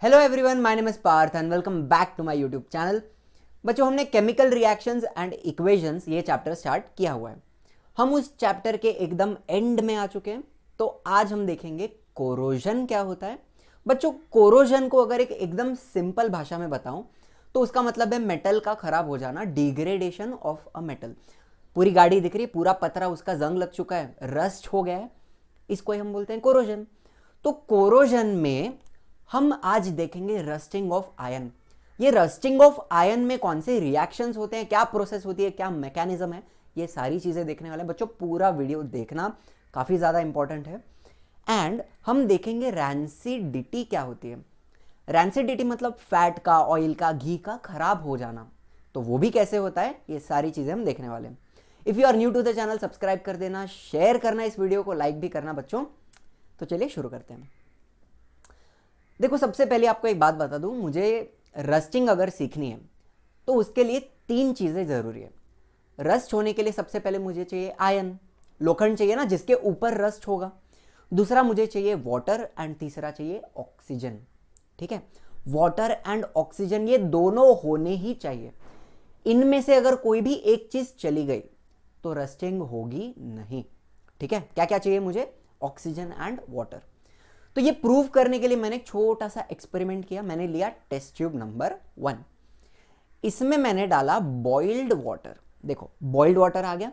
Hello everyone, my name is Parth and welcome back to my YouTube channel. बच्चों, हमने chemical reactions and equations ये chapter start किया हुआ है। हम उस चैप्टर के एकदम एंड में आ चुके हैं। तो आज हम देखेंगे कोरोजन क्या होता है। बच्चों, कोरोजन को अगर एक एकदम सिंपल भाषा में बताऊं तो उसका मतलब है मेटल का खराब हो जाना, डिग्रेडेशन ऑफ अ मेटल। पूरी गाड़ी दिख रही है, पूरा पतरा उसका जंग लग चुका है, रस्ट हो गया है, इसको ही हम बोलते हैं कोरोजन। तो कोरोजन में हम आज देखेंगे रस्टिंग ऑफ आयन। ये रस्टिंग ऑफ आयन में कौन से रिएक्शंस होते हैं, क्या प्रोसेस होती है, क्या मैकेनिज्म है, ये सारी चीजें देखने वाले हैं। बच्चों, पूरा वीडियो देखना काफी ज्यादा इंपॉर्टेंट है। एंड हम देखेंगे रैंसिडिटी क्या होती है। रैंसिडिटी मतलब फैट का, ऑयल का, घी का खराब हो जाना। तो वो भी कैसे होता है, ये सारी चीजें हम देखने वाले हैं। If you are new to the channel, subscribe कर देना, शेयर करना इस वीडियो को, लाइक भी करना बच्चों। तो चलिए शुरू करते हैं। देखो, सबसे पहले आपको एक बात बता दूं, मुझे रस्टिंग अगर सीखनी है तो उसके लिए 3 चीज़ें ज़रूरी है। रस्ट होने के लिए सबसे पहले मुझे चाहिए आयन, लोखंड चाहिए ना, जिसके ऊपर रस्ट होगा। दूसरा मुझे चाहिए वाटर एंड तीसरा चाहिए ऑक्सीजन। ठीक है, वाटर एंड ऑक्सीजन ये दोनों होने ही चाहिए। इनमें से अगर कोई भी एक चीज़ चली गई तो रस्टिंग होगी नहीं। ठीक है, क्या क्या चाहिए मुझे? Oxygen and water. तो ये प्रूव करने के लिए मैंने एक छोटा सा एक्सपेरिमेंट किया। मैंने लिया टेस्ट ट्यूब नंबर 1। इसमें मैंने डाला बॉइल्ड वाटर। देखो, बॉइल्ड वाटर आ गया।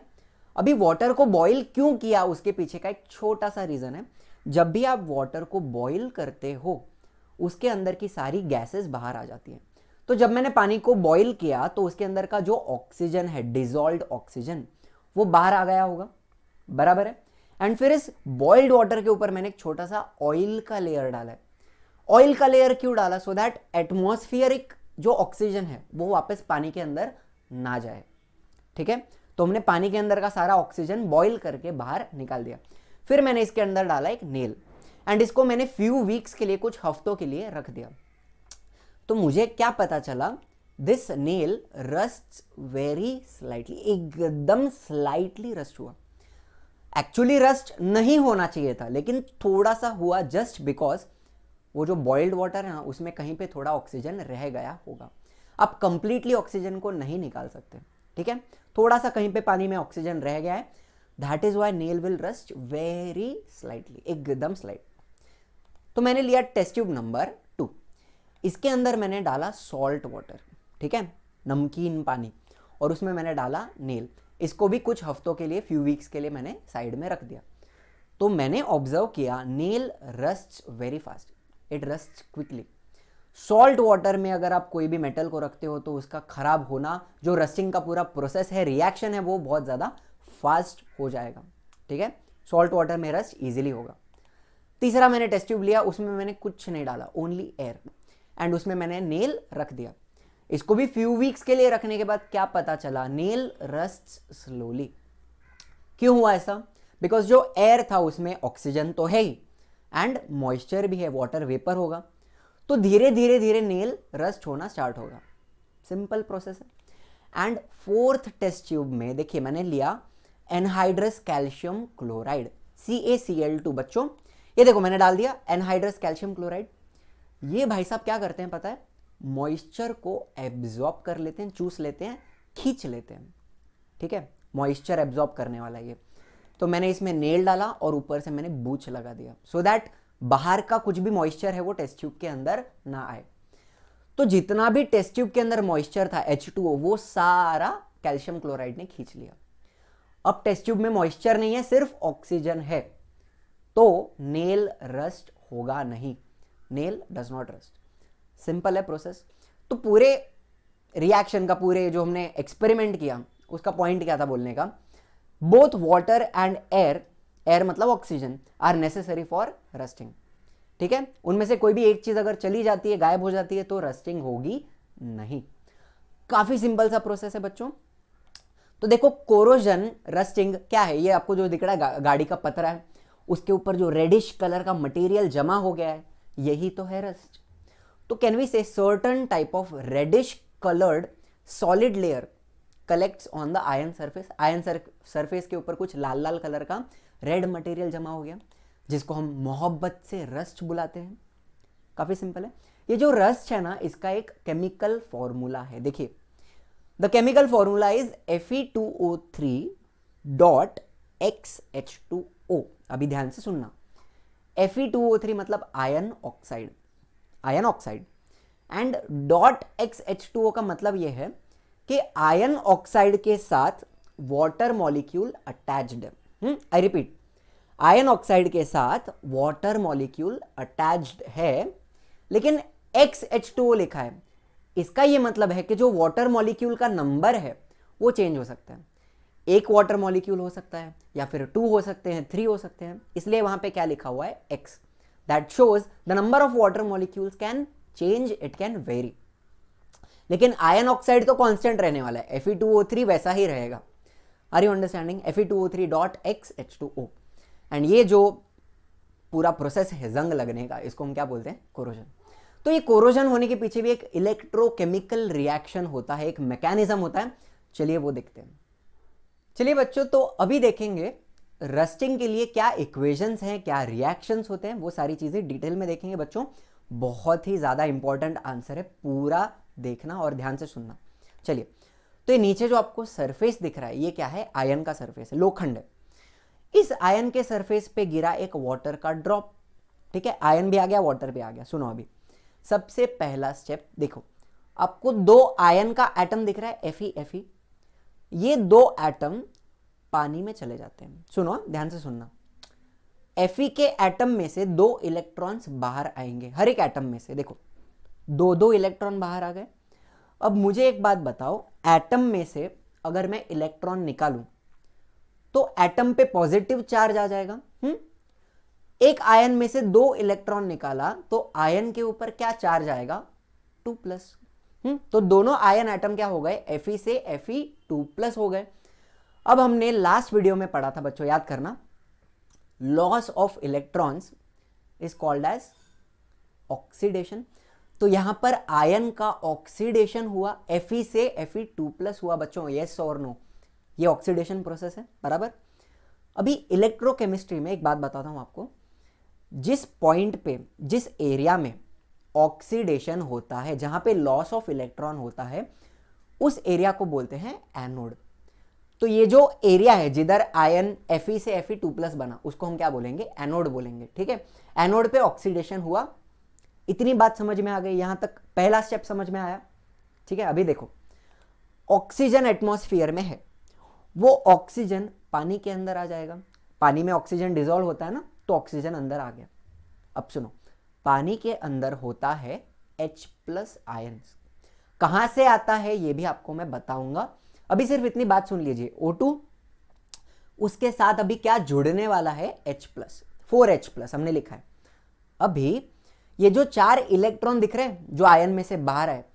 अभी वाटर को बॉईल क्यों किया, उसके पीछे का एक छोटा सा रीजन है। जब भी आप वाटर को बॉईल करते हो उसके अंदर की सारी गैसेस बाहर आ जाती हैं। तो जब मैंने पानी को बॉईल किया तो उसके अंदर का जो ऑक्सीजन है, डिजॉल्व्ड ऑक्सीजन, वो बाहर आ गया होगा, बराबर है। एंड फिर इस बॉइल्ड वाटर के ऊपर मैंने एक छोटा सा ऑयल का लेयर डाला है। ऑयल का लेयर क्यों डाला? सो दैट एटमॉस्फेरिक जो ऑक्सीजन है वो वापस पानी के अंदर ना जाए। ठीक है, तो हमने पानी के अंदर का सारा ऑक्सीजन बॉईल करके बाहर निकाल दिया। फिर मैंने इसके अंदर डाला एक नेल एंड इसको मैंने फ्यू वीक्स के लिए, कुछ हफ्तों के लिए रख दिया। तो मुझे क्या पता चला? This nail rust very slightly, एकदम स्लाइटली रस्ट हुआ। एक्चुअली रस्ट नहीं होना चाहिए था, लेकिन थोड़ा सा हुआ, जस्ट बिकॉज वो जो बॉइल्ड वाटर है ना, उसमें कहीं पे थोड़ा ऑक्सीजन रह गया होगा। आप कंप्लीटली ऑक्सीजन को नहीं निकाल सकते। ठीक है, थोड़ा सा कहीं पे पानी में ऑक्सीजन रह गया है, that is why nail will rust very slightly, एकदम स्लाइट। तो मैंने लिया टेस्ट ट्यूब नंबर 2। इसके अंदर मैंने डाला सॉल्ट वाटर, ठीक है, नमकीन पानी, और उसमें मैंने डाला नेल। इसको भी कुछ हफ्तों के लिए, फ्यू वीक्स के लिए मैंने साइड में रख दिया। तो मैंने ऑब्जर्व किया nail rust very fast, it rust quickly. Salt water में अगर आप कोई भी मेटल को रखते हो तो उसका खराब होना, जो रस्टिंग का पूरा प्रोसेस है, रिएक्शन है, वो बहुत ज़्यादा फास्ट हो जाएगा। ठीक है, सॉल्ट वाटर में रस्ट ईजिली होगा। तीसरा मैंने टेस्ट ट्यूब लिया, उसमें मैंने कुछ नहीं डाला, ओनली एयर, एंड उसमें मैंने नेल रख दिया। इसको भी फ्यू वीक्स के लिए रखने के बाद क्या पता चला? Nail rust slowly. क्यों हुआ ऐसा? बिकॉज जो एयर था उसमें ऑक्सीजन तो है ही एंड मॉइस्चर भी है, वाटर वेपर होगा, तो धीरे धीरे धीरे नेल रस्ट होना स्टार्ट होगा। सिंपल प्रोसेस है। एंड फोर्थ टेस्ट ट्यूब में देखिए मैंने लिया एनहाइड्रस कैल्शियम क्लोराइड, CaCl2। बच्चों, ये देखो मैंने डाल दिया एनहाइड्रस कैल्शियम क्लोराइड। ये भाई साहब क्या करते हैं पता है? मॉइस्चर को एब्जॉर्ब कर लेते हैं, चूस लेते हैं, खींच लेते हैं। ठीक है, मॉइस्चर एब्जॉर्ब करने वाला ये। तो मैंने इसमें नेल डाला और ऊपर से मैंने बूच लगा दिया, सो दैट बाहर का कुछ भी मॉइस्चर है वो टेस्ट ट्यूब के अंदर ना आए। तो जितना भी टेस्ट ट्यूब के अंदर मॉइस्चर था, H2O, वो सारा कैल्शियम क्लोराइड ने खींच लिया। अब टेस्ट ट्यूब में मॉइस्चर नहीं है, सिर्फ ऑक्सीजन है, तो नेल रस्ट होगा नहीं, nail does not rust. Simple है प्रोसेस। तो पूरे रिएक्शन का, पूरे जो हमने एक्सपेरिमेंट किया, उसका पॉइंट क्या था बोलने का? Both water and air, air मतलब oxygen, are necessary for rusting. ठीक है, उनमें से कोई भी एक चीज अगर चली जाती है, गायब हो जाती है, तो रस्टिंग होगी नहीं। काफी सिंपल सा प्रोसेस है बच्चों। तो देखो, कोरोजन रस्टिंग क्या है? ये आपको जो दिख रहा है गाड़ी का पतरा है, उसके ऊपर जो रेडिश कलर का मटेरियल जमा हो गया है, यही तो है रस्ट। तो can we say certain type of reddish coloured solid layer collects on the iron surface. Iron surface के ऊपर कुछ लाल लाल कलर का रेड मटेरियल जमा हो गया, जिसको हम मोहब्बत से रस्ट बुलाते हैं। काफी सिंपल है। ये जो रस्ट है ना, इसका एक केमिकल फॉर्मूला है। देखिए, the chemical formula is Fe2O3 dot XH2O। अभी ध्यान से सुनना, Fe2O3 मतलब ion oxide, ion oxide, and dot XH2O का मतलब यह है कि आयन ऑक्साइड के साथ वाटर मॉलिक्यूल अटैच्ड है। आई रिपीट, आयन ऑक्साइड के साथ वाटर मॉलिक्यूल अटैच्ड है, लेकिन XH2O लिखा है। इसका यह मतलब है कि जो वाटर मॉलिक्यूल का नंबर है वो चेंज हो सकता है। एक वाटर मॉलिक्यूल हो सकता है, या फिर 2 हो सकते हैं, 3 हो सकते हैं, इसलिए वहां पे क्या लिखा हुआ है, X। That shows the number of water molecules can change, it can vary. लेकिन आयन ऑक्साइड तो कांस्टेंट रहने वाला है, Fe2O3 वैसा ही रहेगा। Are you understanding? Fe2O3 dot XH2O। And ये जो पूरा प्रोसेस है जंग लगने का, इसको हम क्या बोलते हैं, कोरोजन। तो ये कोरोजन होने के पीछे भी एक इलेक्ट्रोकेमिकल रिएक्शन होता है, एक मैकेनिज्म होता है। चलिए वो देखते हैं। चलिए बच्चों, तो अभी देखेंगे रस्टिंग के लिए क्या इक्वेशंस हैं, क्या रिएक्शंस होते हैं, वो सारी चीजें डिटेल में देखेंगे बच्चों। बहुत ही ज्यादा इंपॉर्टेंट आंसर है, पूरा देखना और ध्यान से सुनना। चलिए, तो ये नीचे जो आपको सरफेस दिख रहा है, ये क्या है, आयन का सरफेस है, लोखंड है। इस आयन के सरफेस पे गिरा एक वाटर का ड्रॉप। ठीक है, आयन भी आ गया, वाटर भी आ गया। सुनो, अभी सबसे पहला स्टेप देखो, आपको 2 आयन का एटम दिख रहा है, Fe। ये 2 एटम पानी में चले जाते हैं। सुनो, ध्यान से सुनना। Fe के एटम में से 2 इलेक्ट्रॉन्स बाहर आएंगे, हर एक एटम में से देखो 2 इलेक्ट्रॉन बाहर आ गए। अब मुझे एक बात बताओ, एटम में से अगर मैं इलेक्ट्रॉन निकालूं तो एटम पे पॉजिटिव चार्ज आ जाएगा। एक आयन में से 2 इलेक्ट्रॉन निकाला तो आयन के ऊपर क्या चार्ज आएगा, 2+। तो दोनों आयन एटम क्या हो गए, Fe से Fe2+ हो गए। अब हमने लास्ट वीडियो में पढ़ा था बच्चों, याद करना, loss of electrons is called as oxidation. तो यहां पर आयन का ऑक्सीडेशन हुआ, Fe से Fe2+ हुआ बच्चों, यस और नो, ये ऑक्सीडेशन प्रोसेस है, बराबर। अभी इलेक्ट्रोकेमिस्ट्री में एक बात बताता हूं आपको, जिस पॉइंट पे, जिस एरिया में ऑक्सीडेशन होता है, जहां पे लॉस ऑफ इलेक्ट्रॉन होता है, उस एरिया को बोलते हैं एनोड। तो ये जो एरिया है जिधर आयन Fe से Fe2+ बना, उसको हम क्या बोलेंगे, एनोड बोलेंगे। ठीक है, एनोड पे ऑक्सीडेशन हुआ। इतनी बात समझ में आ गई, यहां तक पहला स्टेप समझ में आया। ठीक है, अभी देखो, ऑक्सीजन एटमॉस्फेयर में है, वो ऑक्सीजन पानी के अंदर आ जाएगा। पानी में ऑक्सीजन डिसॉल्व होता है ना, तो ऑक्सीजन अंदर आ गया। अब सुनो, पानी के अंदर होता है H+ आयंस। कहां से आता है ये भी आपको मैं बताऊंगा। अभी सिर्फ इतनी बात सुन लीजिए, O2 उसके साथ अभी क्या जुड़ने वाला है, H+, 4H+ हमने लिखा है। अभी ये जो 4 इलेक्ट्रॉन दिख रहे हैं जो आयन में से बाहर है,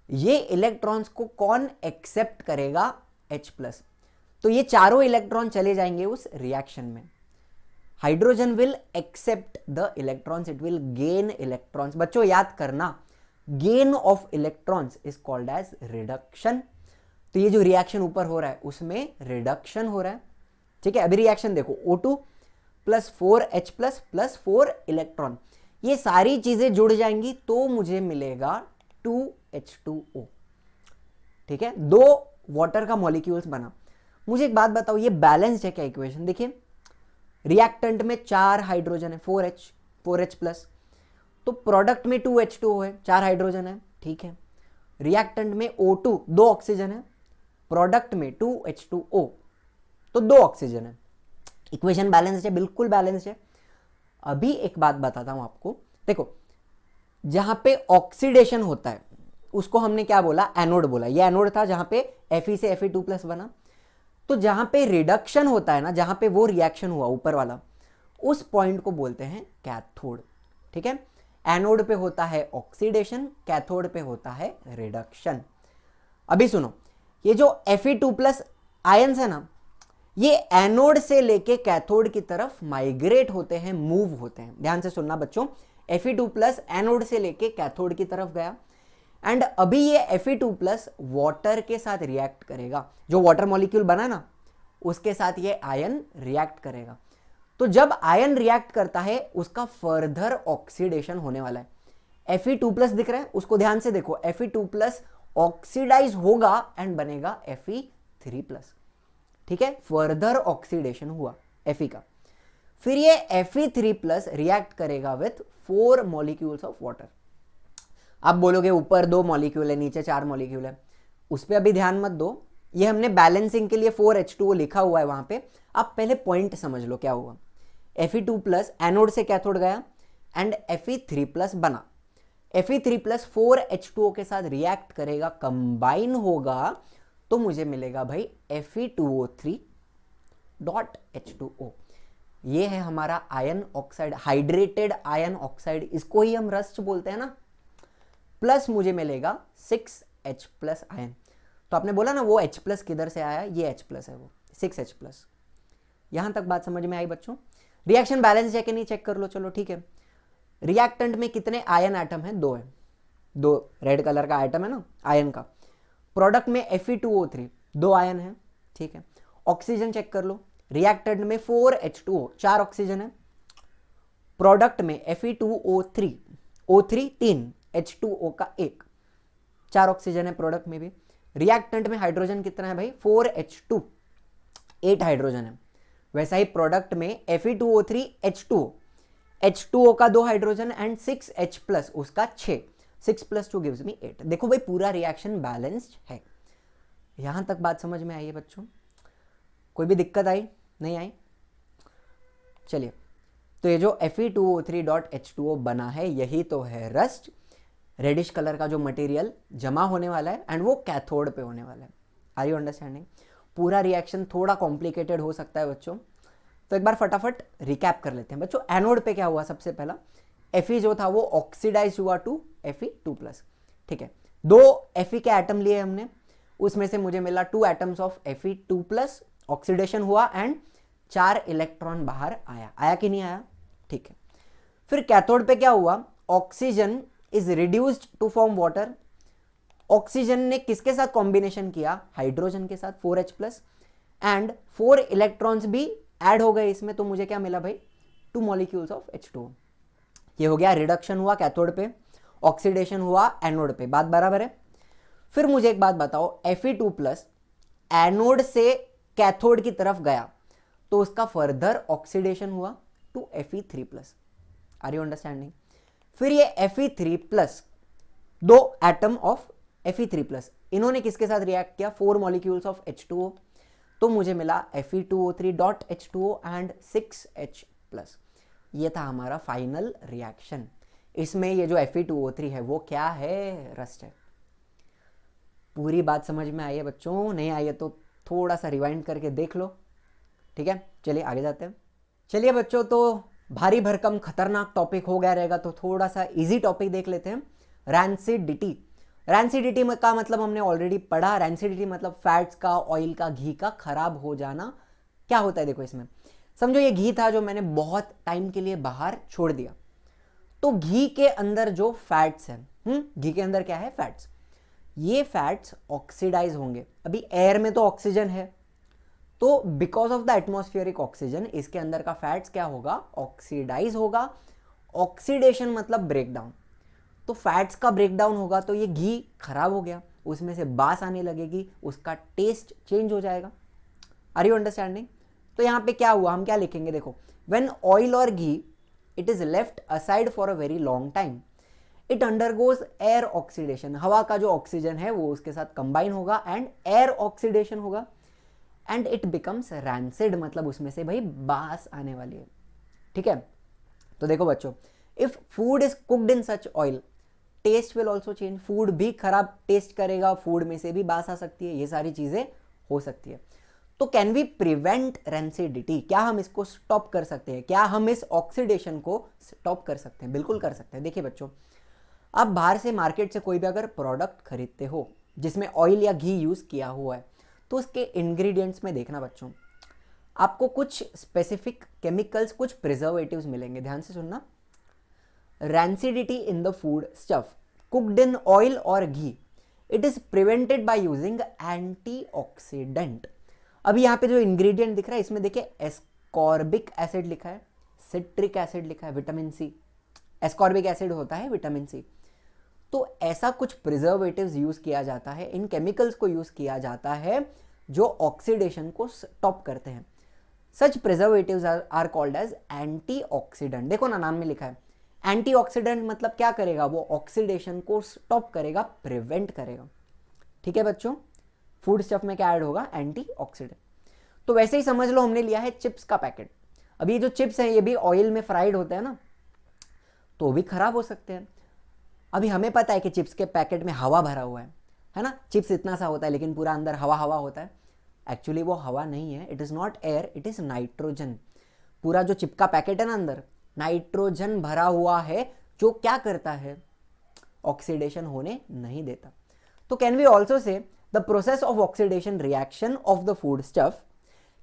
ये इलेक्ट्रॉन्स को कौन एक्सेप्ट करेगा, H+। तो ये चारों इलेक्ट्रॉन चले जाएंगे उस रिएक्शन में। Hydrogen will accept the electrons, it will gain electrons. बच्चों याद करना, gain of electrons is called as reduction. तो ये जो रिएक्शन ऊपर हो रहा है उसमें रिडक्शन हो रहा है। ठीक है, अभी रिएक्शन देखो, O2 + 4H+ + 4 इलेक्ट्रॉन, ये सारी चीजें जुड़ जाएंगी तो मुझे मिलेगा 2H2O। ठीक है, 2 वाटर का मॉलिक्यूल्स बना। मुझे एक बात बताओ, ये बैलेंस्ड है क्या इक्वेशन? देखिए, रिएक्टेंट में 4 हाइड्रोजन है, 4H+, तो प्रोडक्ट में 2H2O है, 4 हाइड्रोजन है। ठीक है, रिएक्टेंट में O2 2 ऑक्सीजन है, प्रोडक्ट में 2H2O, तो 2 ऑक्सीजन है। इक्वेशन बैलेंस्ड है, बिल्कुल बैलेंस्ड है। अभी एक बात बताता हूं आपको, देखो, जहां पे ऑक्सीडेशन होता है उसको हमने क्या बोला, एनोड बोला। ये एनोड था जहां पे Fe से Fe2+ बना। तो जहां पे रिडक्शन होता है ना, जहां पे वो रिएक्शन हुआ ऊपर वाला, उस पॉइंट को बोलते हैं कैथोड। ठीक है, एनोड पे होता है ऑक्सीडेशन, कैथोड पे होता है रिडक्शन। अभी सुनो, ये जो Fe2+ आयंस है ना, ये एनोड से लेके कैथोड की तरफ माइग्रेट होते हैं, मूव होते हैं। ध्यान से सुनना बच्चों, Fe2+ एनोड से लेके कैथोड की तरफ गया, एंड अभी ये Fe2+ वाटर के साथ रिएक्ट करेगा। जो वाटर मॉलिक्यूल बना ना, उसके साथ ये आयन रिएक्ट करेगा। तो जब आयन रिएक्ट करता है, उसका फर्दर ऑक्सीडेशन होने वाला है। Fe2+ दिख रहा है, उसको ध्यान से देखो, Fe2+ ऑक्सीडाइज होगा एंड बनेगा Fe3+। ठीक है, फर्दर ऑक्सीडेशन हुआ Fe का। फिर ये Fe3+ रिएक्ट करेगा विथ 4 मॉलिक्यूल्स ऑफ वाटर। आप बोलोगे ऊपर 2 मॉलिक्यूल है, नीचे 4 मॉलिक्यूल है, उस पर अभी ध्यान मत दो, ये हमने बैलेंसिंग के लिए 4H2O लिखा हुआ है वहां पे। आप पहले पॉइंट समझ लो क्या हुआ। Fe2+ एनोड से कैथोड गया एंड Fe3+ बना। Fe3+ 4H2O के साथ रिएक्ट करेगा, कंबाइन होगा, तो मुझे मिलेगा भाई Fe2O3.H2O। ये है हमारा ion oxide, hydrated ion oxide, इसको ही हम रस्ट बोलते हैं ना। प्लस मुझे मिलेगा 6H+ आयन। तो आपने बोला ना वो H+ किधर से आया, ये H+ है, वो 6H+। यहां तक बात समझ में आई बच्चों? रिएक्शन बैलेंस है कि नहीं चेक कर लो। चलो ठीक है, रिएक्टेंट में कितने आयन एटम है? 2 है, 2 रेड कलर का आइटम है ना आयन का। प्रोडक्ट में Fe2O3 2 आयन है। ठीक है, ऑक्सीजन चेक कर लो, रिएक्टेंट में 4H2O 4 ऑक्सीजन है, प्रोडक्ट में Fe2O3 O3 3 H2O का 1 4 ऑक्सीजन है प्रोडक्ट में भी। रिएक्टेंट में हाइड्रोजन कितना है भाई? 4H2 8 हाइड्रोजन है। वैसा ही प्रोडक्ट में Fe2O3 H2O H2O का 2 हाइड्रोजन एंड 6H+ उसका 6 6 + 2 गिव्स मी 8। देखो भाई पूरा रिएक्शन बैलेंस्ड है। यहां तक बात समझ में आई है बच्चों? कोई भी दिक्कत आई? नहीं आई? चलिए, तो ये जो Fe2O3.H2O बना है यही तो है रस्ट। रेडिश कलर का जो मटेरियल जमा होने वाला है एंड वो कैथोड पे होने वाला है। Are you understanding? पूरा रिएक्शन थोड़ा कॉम्प्लिकेटेड हो सकता है बच्चों, तो एक बार फटाफट रिकैप कर लेते हैं बच्चों। एनोड पे क्या हुआ? सबसे पहला Fe जो था वो ऑक्सीडाइज हुआ टू Fe2+। ठीक है, 2 Fe के एटम लिए हमने, उसमें से मुझे मिला 2 एटम्स ऑफ Fe2+, ऑक्सीडेशन हुआ एंड 4 इलेक्ट्रॉन बाहर आया कि नहीं आया? ठीक है, फिर कैथोड पे क्या हुआ? Oxygen is reduced to form water. Oxygen ने किसके साथ कॉम्बिनेशन किया? हाइड्रोजन के साथ 4H+ एंड 4 इलेक्ट्रॉन्स भी ऐड हो गए इसमें, तो मुझे क्या मिला भाई? 2 मॉलिक्यूल्स ऑफ H2O। ये हो गया, रिडक्शन हुआ कैथोड पे, ऑक्सीडेशन हुआ एनोड पे, बात बराबर है। फिर मुझे एक बात बताओ, Fe2+ एनोड से कैथोड की तरफ गया तो उसका फर्दर ऑक्सीडेशन हुआ to Fe3+। Are you understanding? फिर ये Fe3+, 2 एटम ऑफ Fe3+, इन्होंने किसके साथ रिएक्ट किया? 4 मॉलिक्यूल्स ऑफ H2O, तो मुझे मिला Fe2O3.H2O एंड 6H+। ये था हमारा फाइनल रिएक्शन। इसमें ये जो Fe2O3 है वो क्या है? रस्ट है। पूरी बात समझ में आई है बच्चों? नहीं आई है तो थोड़ा सा रिवाइंड करके देख लो। ठीक है, चलिए आगे जाते हैं। चलिए बच्चों, तो भारी भरकम खतरनाक टॉपिक हो गया रहेगा, तो थोड़ा सा इजी टॉपिक देख लेते हैं। रैंसिडिटी। रैंसिडिटी का मतलब हमने ऑलरेडी पढ़ा। रैंसिडिटी मतलब फैट्स का, ऑयल का, घी का खराब हो जाना। क्या होता है देखो इसमें, समझो ये घी था जो मैंने बहुत टाइम के लिए बाहर छोड़ दिया, तो घी के अंदर जो फैट्स हैं, घी के अंदर क्या है? फैट्स। ये फैट्स ऑक्सीडाइज होंगे। अभी एयर में तो ऑक्सीजन है, तो because of the atmospheric oxygen इसके अंदर का फैट्स क्या होगा? ऑक्सीडाइज होगा। ऑक्सीडेशन मतलब ब्रेकडाउन, तो फैट्स का ब्रेकडाउन होगा, तो ये घी खराब हो गया, उसमें से बास आने लगेगी, उसका टेस्ट चेंज हो जाएगा। Are you understanding? तो यहां पे क्या हुआ, हम क्या लिखेंगे देखो, व्हेन ऑयल और ghee it is left aside for a very long time, it undergoes air oxidation. हवा का जो ऑक्सीजन है वो उसके साथ कंबाइन होगा एंड एयर ऑक्सीडेशन होगा एंड इट बिकम्स रैंसिड, मतलब उसमें से भाई बास आने वाली है। ठीक है, तो देखो बच्चों, if food is cooked in such oil, taste will also change. Food भी खराब टेस्ट करेगा, फूड में से भी बास आ सकती है, ये सारी चीजें हो सकती है। तो कैन वी प्रिवेंट रैंसिडिटी? क्या हम इसको स्टॉप कर सकते हैं? क्या हम इस ऑक्सीडेशन को स्टॉप कर सकते हैं? बिल्कुल कर सकते हैं। देखिए बच्चों, आप बाहर से मार्केट से कोई भी अगर प्रोडक्ट खरीदते हो जिसमें ऑयल या घी यूज किया हुआ है, तो उसके इंग्रेडिएंट्स में देखना बच्चों, आपको कुछ स्पेसिफिक केमिकल्स, कुछ प्रिजर्वेटिव्स मिलेंगे। ध्यान से सुनना। Rancidity in the food stuff cooked in oil और ghee, it is prevented by using antioxidant. अभी यहां पे जो इंग्रेडिएंट दिख रहा है इसमें देखिए एस्कॉर्बिक एसिड लिखा है, सिट्रिक एसिड लिखा है, विटामिन सी, एस्कॉर्बिक एसिड होता है विटामिन सी। तो ऐसा कुछ प्रिजर्वेटिव्स यूज किया जाता है, इन केमिकल्स को यूज किया जाता है जो ऑक्सीडेशन को स्टॉप करते हैं। Such preservatives are called as antioxidant. देखो ना नाम में लिखा है एंटीऑक्सीडेंट, मतलब क्या करेगा, वो ऑक्सीडेशन को स्टॉप करेगा, प्रिवेंट करेगा। ठीक है बच्चों, फूड स्टफ में क्या ऐड होगा, एंटीऑक्सीडेंट। तो वैसे ही समझ लो हमने लिया है चिप्स का पैकेट। अब ये जो चिप्स हैं ये भी ऑयल में फ्राइड होते हैं ना, तो भी खराब हो सकते हैं। अभी हमें पता है कि चिप्स के पैकेट में हवा भरा हुआ है ना, चिप्स इतना सा होता है लेकिन पूरा अंदर हवा हवा होता है। एक्चुअली वो हवा नहीं है, it is not air, it is nitrogen. पूरा जो चिप का पैकेट है ना अंदर नाइट्रोजन भरा हुआ है, जो क्या करता है, ऑक्सीडेशन होने नहीं देता। तो can we also say the process of oxidation reaction of the food stuff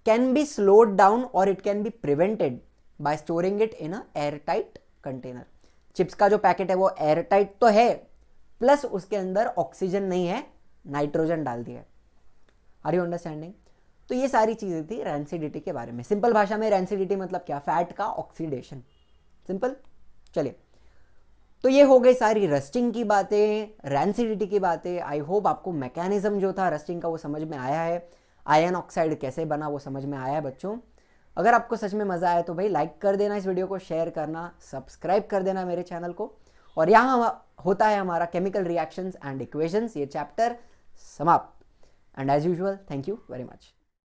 can be slowed down और it can be prevented by storing it in a airtight container. Chips का जो पैकेट है वो airtight तो है, plus उसके अंदर oxygen नहीं है, नाइट्रोजन डाल दिया है। Are you understanding? तो ये सारी चीजें थी रैंसिडिटी के बारे में। सिंपल भाषा में रैंसिडिटी मतलब क्या, फैट का ऑक्सीडेशन। सिंपल। चलिए, तो ये हो गई सारी रस्टिंग की बातें, रैंसिडिटी की बातें। आई होप आपको मैकेनिज्म जो था रस्टिंग का वो समझ में आया है, आयरन ऑक्साइड कैसे बना वो समझ में आया है बच्चों। अगर आपको सच में मज़ा आया तो भाई लाइक कर देना इस वीडियो को, शेयर करना, सब्सक्राइब कर देना मेरे चैनल को। और यहाँ होता है हमारा केमिकल रिएक्शंस एंड इक्वेशंस, ये चैप्टर समाप्त। And as usual, thank you very much.